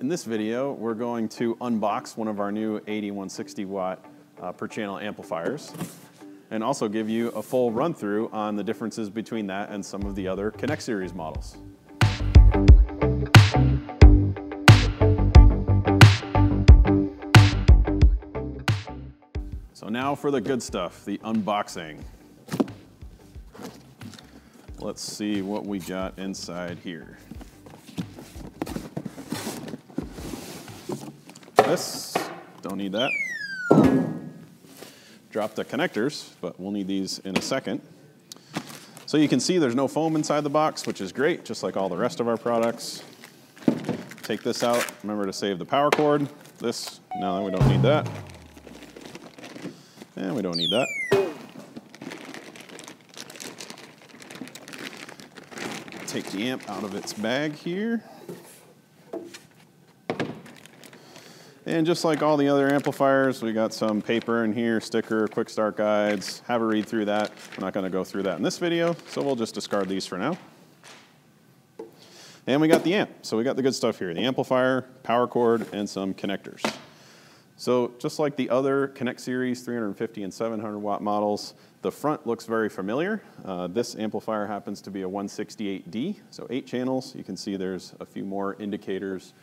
In this video, we're going to unbox one of our new 8160 watt per channel amplifiers and also give you a full run through on the differences between that and some of the other Connect series models. So now for the good stuff, the unboxing. Let's see what we got inside here. This, don't need that. Drop the connectors, but we'll need these in a second. So you can see there's no foam inside the box, which is great, just like all the rest of our products. Take this out, remember to save the power cord. This, no, we don't need that. And we don't need that. Take the amp out of its bag here. And just like all the other amplifiers, we got some paper in here, sticker, quick start guides. Have a read through that. We're not going to go through that in this video, so we'll just discard these for now. And we got the amp. So we got the good stuff here, the amplifier, power cord, and some connectors. So just like the other Connect series 350 and 700 watt models, the front looks very familiar. This amplifier happens to be a 168D, so 8 channels. You can see there's a few more indicators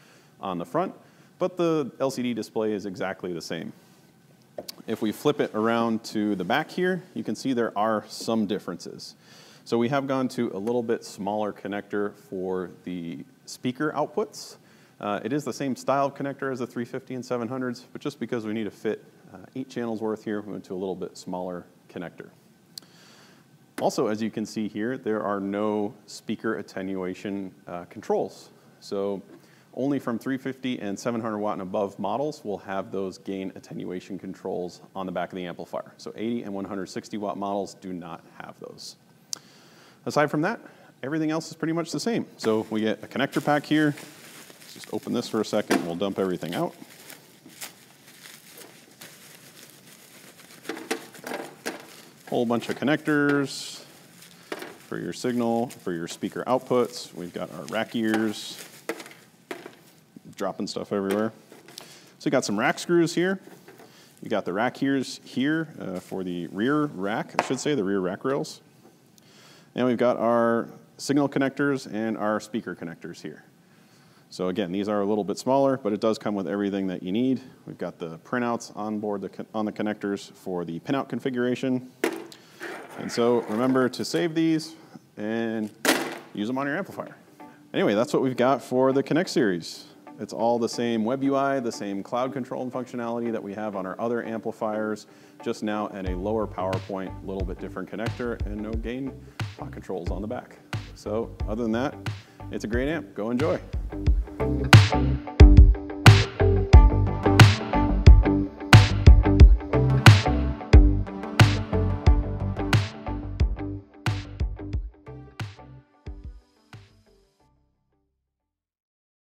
on the front, but the LCD display is exactly the same. If we flip it around to the back here, you can see there are some differences. So we have gone to a little bit smaller connector for the speaker outputs. It is the same style of connector as the 350 and 700s, but just because we need to fit 8 channels worth here, we went to a little bit smaller connector. Also, as you can see here, there are no speaker attenuation controls. So only from 350 and 700 watt and above models will have those gain attenuation controls on the back of the amplifier. So 80 and 160 watt models do not have those. Aside from that, everything else is pretty much the same. So we get a connector pack here. Let's just open this for a second, we'll dump everything out. Whole bunch of connectors for your signal, for your speaker outputs. We've got our rack ears, dropping stuff everywhere. So you got some rack screws here. You got the rack ears here for the rear rack, I should say, the rear rack rails. And we've got our signal connectors and our speaker connectors here. So again, these are a little bit smaller, but it does come with everything that you need. We've got the printouts on board on the connectors for the pinout configuration. And so remember to save these and use them on your amplifier. Anyway, that's what we've got for the Connect series. It's all the same web UI, the same cloud control and functionality that we have on our other amplifiers, just now at a lower power point, a little bit different connector, and no gain controls on the back. So other than that, it's a great amp. Go enjoy.